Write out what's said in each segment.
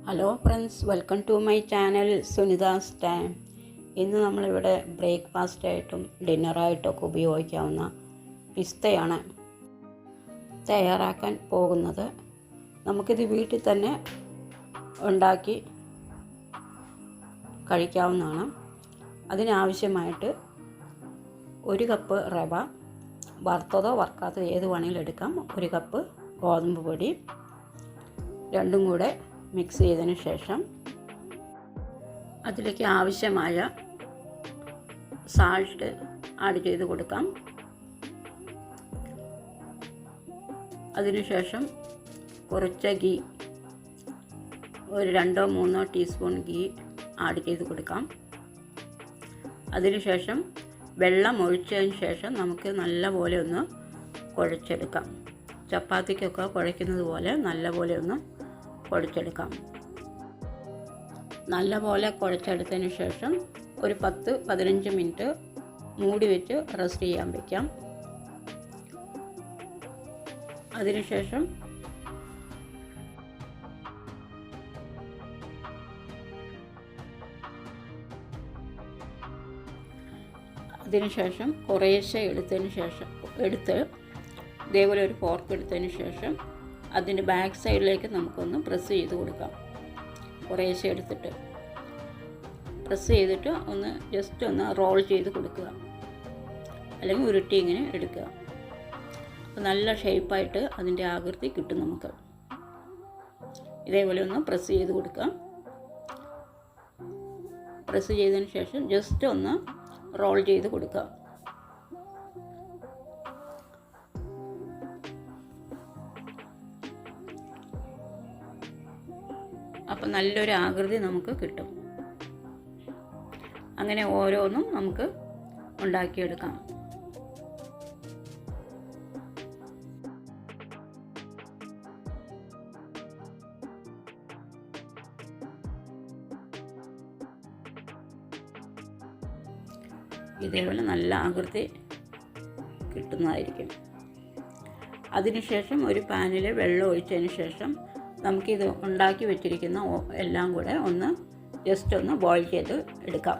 Hello friends, welcome to my channel Sunitha's time. ഇന്ന് നമ്മളിവിടെ ബ്രേക്ക്ഫാസ്റ്റായിട്ടും ഡിന്നറായിട്ടൊക്കെ ഉപയോഗിക്കാവുന്ന പിസ്തയാണ് തയ്യാറാക്കാൻ പോകുന്നത്. നമുക്കിത് വീട്ടിൽ തന്നെ ഉണ്ടാക്കി കഴിക്കാവുന്നതാണ്. അതിനാവശ്യമായിട്ട് 1 കപ്പ് റവ, വറുത്തതോ വറുക്കാത്തതോ ഏത് വേണമെങ്കിലും എടുക്കാം. 1 കപ്പ് ഗോതമ്പ് പൊടി, രണ്ടും കൂടെ മിക്സ് ചെയ്തതിന് ശേഷം അതിലേക്ക് ആവശ്യമായ സാൾട്ട് ആഡ് ചെയ്ത് കൊടുക്കാം. അതിനുശേഷം കുറച്ച് ഗീ, ഒരു 2-3 ടീസ്പൂൺ ഗീ ആഡ് ചെയ്ത് കൊടുക്കാം. അതിനുശേഷം വെള്ളം ഒഴിച്ചതിന് ശേഷം നമുക്ക് നല്ലപോലെ ഒന്ന് കുഴച്ചെടുക്കാം. ചപ്പാത്തിക്കൊക്കെ കുഴയ്ക്കുന്നത് പോലെ നല്ലപോലെ ഒന്ന് കുഴച്ചെടുക്കാം. നല്ലപോലെ കുഴച്ചെടുത്തതിന് ശേഷം ഒരു 10-15 മിനിറ്റ് മൂടി വെച്ച് റെസ്റ്റ് ചെയ്യാൻ വയ്ക്കാം. അതിനുശേഷം കുറേശ്ശെ എടുത്ത് ഇതേപോലെ ഒരു ഫോർക്ക് എടുത്തതിന് ശേഷം അതിൻ്റെ ബാക്ക് സൈഡിലേക്ക് നമുക്കൊന്ന് പ്രസ് ചെയ്ത് കൊടുക്കാം. കുറേശ്ശെ എടുത്തിട്ട് പ്രസ് ചെയ്തിട്ട് ജസ്റ്റ് ഒന്ന് റോൾ ചെയ്ത് കൊടുക്കുക, അല്ലെങ്കിൽ ഉരുട്ടി ഇങ്ങനെ എടുക്കുക. അപ്പോൾ നല്ല ഷേപ്പായിട്ട് അതിൻ്റെ ആകൃതി കിട്ടും. നമുക്ക് ഇതേപോലെ ഒന്ന് പ്രസ് ചെയ്ത് കൊടുക്കാം. പ്രസ് ചെയ്തതിന് ശേഷം ജസ്റ്റ് ഒന്ന് റോൾ ചെയ്ത് കൊടുക്കുക. അപ്പോൾ നല്ലൊരു ആകൃതി നമുക്ക് കിട്ടും. അങ്ങനെ ഓരോന്നും നമുക്ക് ഉണ്ടാക്കിയെടുക്കാം. ഇതേപോലെ നല്ല ആകൃതി കിട്ടുന്നതായിരിക്കും. അതിനുശേഷം ഒരു പാനിൽ വെള്ളം ഒഴിച്ചതിന് ശേഷം നമുക്കിത് ഉണ്ടാക്കി വെച്ചിരിക്കുന്ന എല്ലാം കൂടെ ജസ്റ്റ് ഒന്ന് ബോയിൽ ചെയ്ത് എടുക്കാം.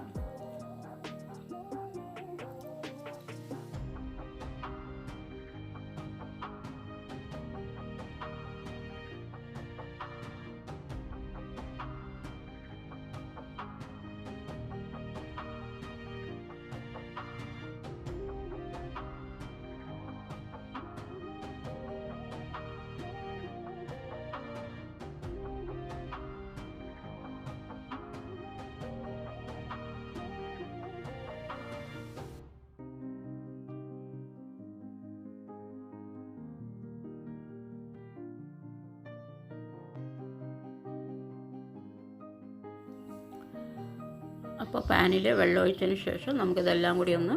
അപ്പോൾ പാനിൽ വെള്ളം ഒഴിച്ചതിന് ശേഷം നമുക്കിതെല്ലാം കൂടി ഒന്ന്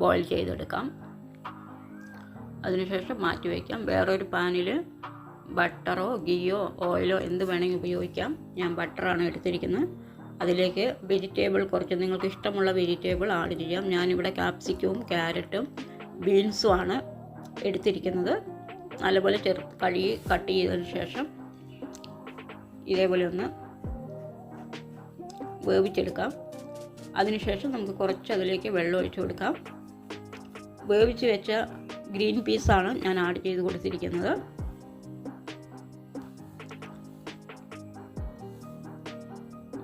ബോയിൽ ചെയ്തെടുക്കാം. അതിനുശേഷം മാറ്റി വയ്ക്കാം. വേറൊരു പാനിൽ ബട്ടറോ ഗീയോ ഓയിലോ എന്ത് വേണമെങ്കിൽ ഉപയോഗിക്കാം. ഞാൻ ബട്ടറാണ് എടുത്തിരിക്കുന്നത്. അതിലേക്ക് വെജിറ്റബിൾ കുറച്ച് നിങ്ങൾക്ക് ഇഷ്ടമുള്ള വെജിറ്റബിൾ ആഡ് ചെയ്യാം. ഞാനിവിടെ ക്യാപ്സിക്കവും ക്യാരറ്റും ബീൻസും ആണ് എടുത്തിരിക്കുന്നത്. നല്ലപോലെ കഴുകി കട്ട് ചെയ്തതിന് ശേഷം ഇതേപോലെ ഒന്ന് വേവിച്ചെടുക്കാം. അതിനുശേഷം നമുക്ക് കുറച്ച് അതിലേക്ക് വെള്ളം ഒഴിച്ച് കൊടുക്കാം. വേവിച്ച് വെച്ച ഗ്രീൻ പീസാണ് ഞാൻ ആഡ് ചെയ്ത് കൊടുത്തിരിക്കുന്നത്.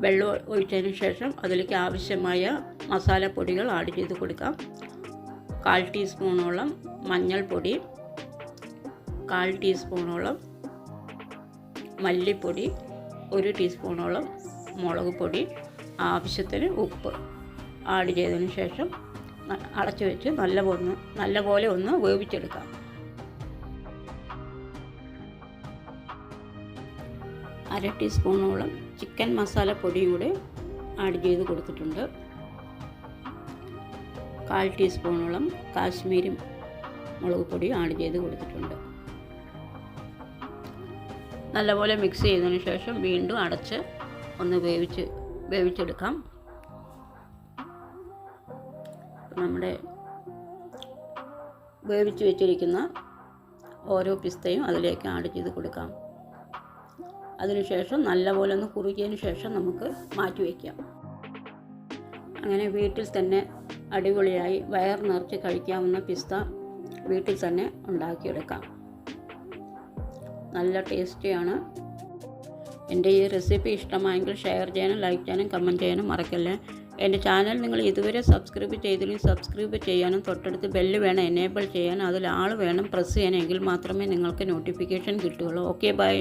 വെള്ളം ഒഴിച്ചതിന് ശേഷം അതിലേക്ക് ആവശ്യമായ മസാലപ്പൊടികൾ ആഡ് ചെയ്ത് കൊടുക്കാം. 1/4 ടീസ്പൂണോളം മഞ്ഞൾപ്പൊടി, 1/4 ടീസ്പൂണോളം മല്ലിപ്പൊടി, 1 ടീസ്പൂണോളം മുളക് പൊടി, ആവശ്യത്തിന് ഉപ്പ് ആഡ് ചെയ്തതിന് ശേഷം അടച്ചു വെച്ച് നല്ലപോലെ ഒന്ന് വേവിച്ചെടുക്കാം. അര ടീസ്പൂണോളം ചിക്കൻ മസാലപ്പൊടിയും കൂടെ ആഡ് ചെയ്ത് കൊടുത്തിട്ടുണ്ട്. 1/4 ടീസ്പൂണോളം കാശ്മീരി മുളക് പൊടി ആഡ് ചെയ്ത് കൊടുത്തിട്ടുണ്ട്. നല്ലപോലെ മിക്സ് ചെയ്തതിന് ശേഷം വീണ്ടും അടച്ച് ഒന്ന് വേവിച്ചെടുക്കാം. നമ്മുടെ വേവിച്ച് വെച്ചിരിക്കുന്ന ഓരോ പിസ്തയും അതിലേക്ക് ആഡ് ചെയ്ത് കൊടുക്കാം. അതിനുശേഷം നല്ലപോലെ ഒന്ന് കുറുകിയതിന് ശേഷം നമുക്ക് മാറ്റി വയ്ക്കാം. അങ്ങനെ വീട്ടിൽ തന്നെ അടിപൊളിയായി വയർ നിറച്ച് കഴിക്കാവുന്ന പിസ്ത വീട്ടിൽ തന്നെ ഉണ്ടാക്കിയെടുക്കാം. നല്ല ടേസ്റ്റിയാണ്. എൻ്റെ ഈ റെസിപ്പി ഇഷ്ടമായെങ്കിൽ ഷെയർ ചെയ്യാനും ലൈക്ക് ചെയ്യാനും കമൻറ്റ് ചെയ്യാനും മറക്കല്ലേ. എൻ്റെ ചാനൽ നിങ്ങൾ ഇതുവരെ സബ്സ്ക്രൈബ് ചെയ്തില്ലെങ്കിൽ സബ്സ്ക്രൈബ് ചെയ്യാനും തൊട്ടടുത്ത് ബെല്ല് വേണം എനേബിൾ ചെയ്യാനും അതിൽ ആൾ വേണം പ്രസ് ചെയ്യാനെങ്കിൽ മാത്രമേ നിങ്ങൾക്ക് നോട്ടിഫിക്കേഷൻ കിട്ടുകയുള്ളൂ. Okay, by.